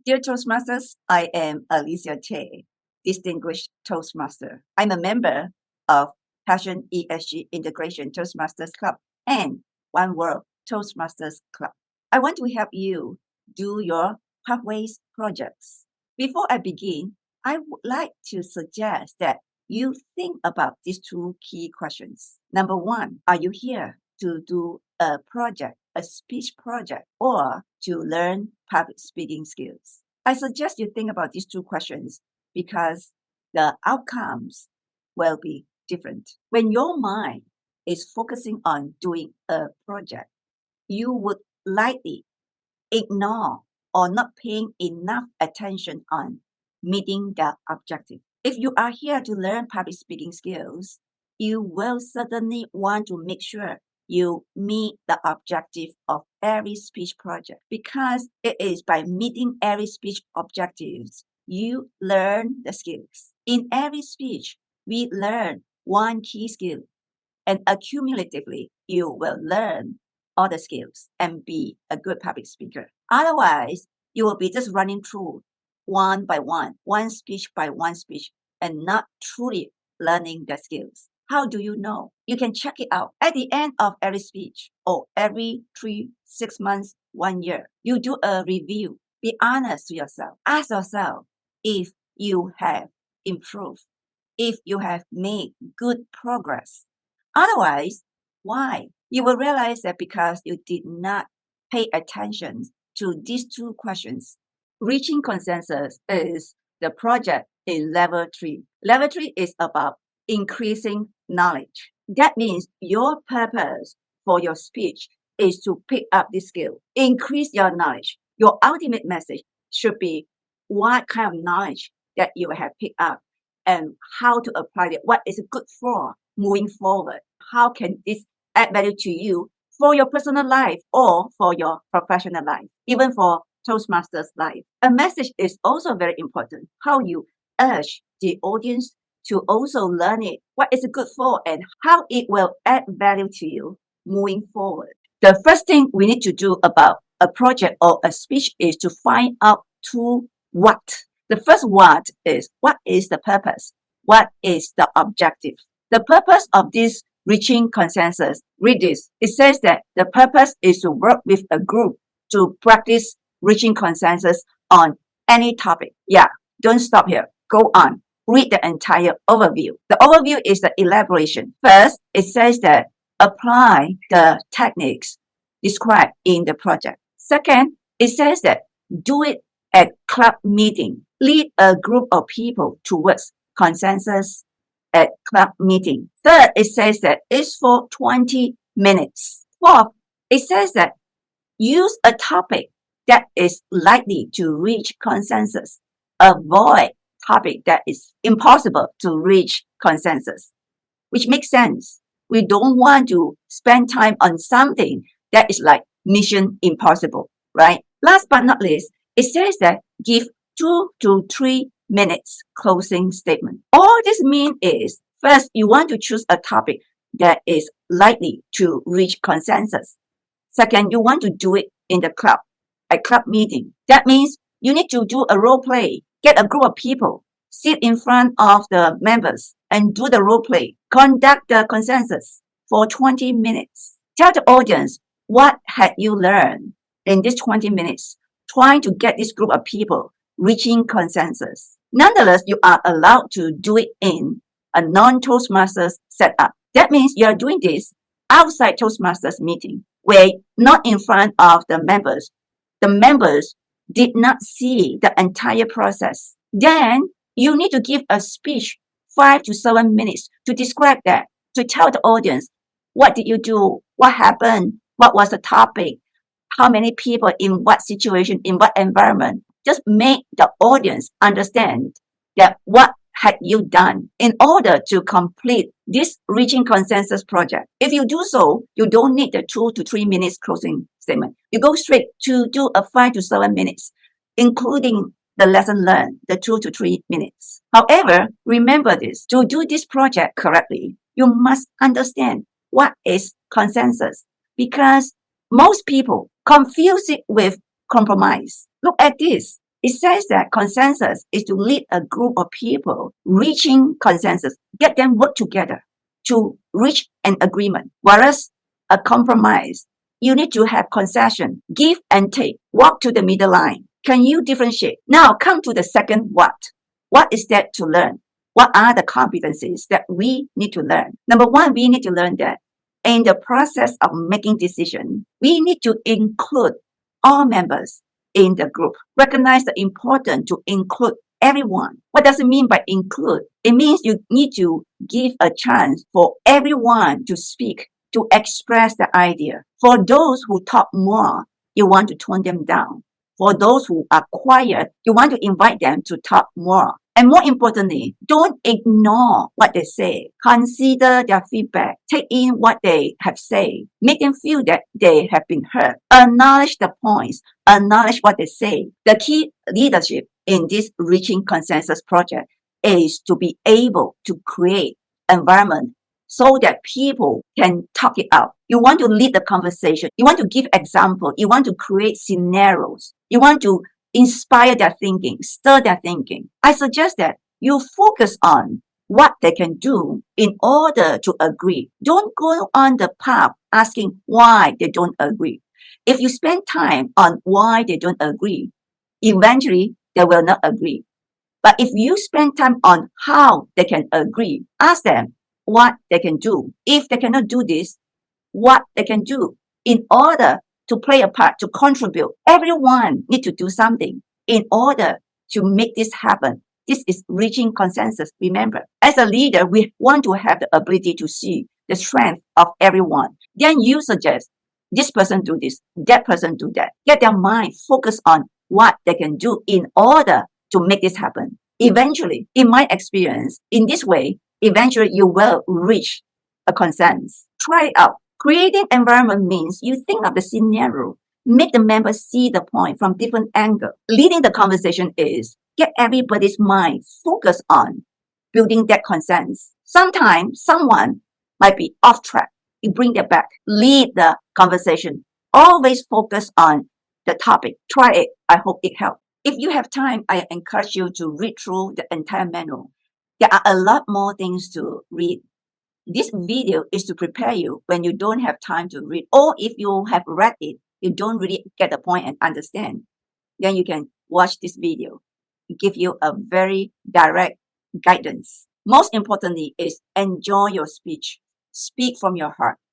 Dear Toastmasters, I am Elysia, distinguished Toastmaster. I'm a member of Passion ESG Integration Toastmasters Club and One World Toastmasters Club. I want to help you do your pathways projects. Before I begin, I would like to suggest that you think about these two key questions. Number one, are you here to do a project, a speech project, or to learn public speaking skills? I suggest you think about these two questions because the outcomes will be different. When your mind is focusing on doing a project, you would likely ignore or not paying enough attention on meeting the objective. If you are here to learn public speaking skills, you will certainly want to make sure you meet the objective of every speech project, because it is by meeting every speech objectives you learn the skills. In every speech, we learn one key skill, and accumulatively, you will learn all the skills and be a good public speaker. Otherwise, you will be just running through one by one speech by one speech, and not truly learning the skills. How do you know? You can check it out. At the end of every speech, or every 3, 6 months, 1 year, you do a review. Be honest to yourself. Ask yourself if you have improved, if you have made good progress. Otherwise, why? You will realize that because you did not pay attention to these two questions. Reaching consensus is the project in level 3. Level 3 is about increasing knowledge. That means your purpose for your speech is to pick up this skill, increase your knowledge. Your ultimate message should be what kind of knowledge that you have picked up and how to apply it, what is it good for moving forward. How can this add value to you for your personal life or for your professional life, even for Toastmasters life. A message is also very important. How you urge the audience to also learn it, what is it good for, and how it will add value to you moving forward. The first thing we need to do about a project or a speech is to find out two what. The first what is the purpose? What is the objective? The purpose of this reaching consensus, read this. It says that the purpose is to work with a group to practice reaching consensus on any topic. Yeah, don't stop here. Go on. Read the entire overview. The overview is the elaboration. First, it says that apply the techniques described in the project. Second, it says that do it at club meeting. Lead a group of people towards consensus at club meeting. Third, it says that it's for 20 minutes. Fourth, it says that use a topic that is likely to reach consensus. Avoid topic that is impossible to reach consensus, which makes sense. We don't want to spend time on something that is like mission impossible, right? Last but not least, it says that give 2 to 3 minutes closing statement. All this means is, first, you want to choose a topic that is likely to reach consensus. Second, you want to do it in the club, a club meeting. That means you need to do a role play. Get a group of people, sit in front of the members and do the role play. Conduct the consensus for 20 minutes. Tell the audience what had you learned in these 20 minutes, trying to get this group of people reaching consensus. Nonetheless, you are allowed to do it in a non-Toastmasters setup. That means you are doing this outside Toastmasters meeting, where not in front of the members. The members did not see the entire process. Then you need to give a speech 5 to 7 minutes to describe that, to tell the audience what did you do, what happened, what was the topic, how many people in what situation, in what environment. Just make the audience understand that what had you done in order to complete this reaching consensus project. If you do so, you don't need the 2 to 3 minutes closing statement. You go straight to do a 5 to 7 minutes, including the lesson learned, the 2 to 3 minutes. However, remember this, to do this project correctly, you must understand what is consensus, because most people confuse it with compromise. Look at this. It says that consensus is to lead a group of people reaching consensus, get them work together to reach an agreement. Whereas a compromise, you need to have concession, give and take, walk to the middle line. Can you differentiate? Now come to the second what. What is that to learn? What are the competencies that we need to learn? Number one, we need to learn that in the process of making decisions, we need to include all members in the group. Recognize the importance to include everyone. What does it mean by include? It means you need to give a chance for everyone to speak, to express the idea. For those who talk more, you want to tone them down. For those who are quiet, you want to invite them to talk more. And more importantly, don't ignore what they say. Consider their feedback. Take in what they have said. Make them feel that they have been heard. Acknowledge the points. Acknowledge what they say. The key leadership in this reaching consensus project is to be able to create environment so that people can talk it out. You want to lead the conversation. You want to give example. You want to create scenarios. You want to inspire their thinking, stir their thinking. I suggest that you focus on what they can do in order to agree. Don't go on the path asking why they don't agree. If you spend time on why they don't agree, eventually they will not agree. But if you spend time on how they can agree, ask them what they can do. If they cannot do this, what they can do in order to play a part, to contribute. Everyone needs to do something in order to make this happen. This is reaching consensus. Remember, as a leader, we want to have the ability to see the strength of everyone. Then you suggest this person do this, that person do that. Get their mind focused on what they can do in order to make this happen. Eventually, in my experience, in this way, eventually you will reach a consensus. Try it out. Creating environment means you think of the scenario, make the members see the point from different angles. Leading the conversation is get everybody's mind focused on building that consensus. Sometimes someone might be off track. You bring them back. Lead the conversation. Always focus on the topic. Try it. I hope it helps. If you have time, I encourage you to read through the entire manual. There are a lot more things to read. This video is to prepare you when you don't have time to read, or if you have read it, you don't really get the point and understand. Then you can watch this video. It gives you a very direct guidance. Most importantly is enjoy your speech. Speak from your heart.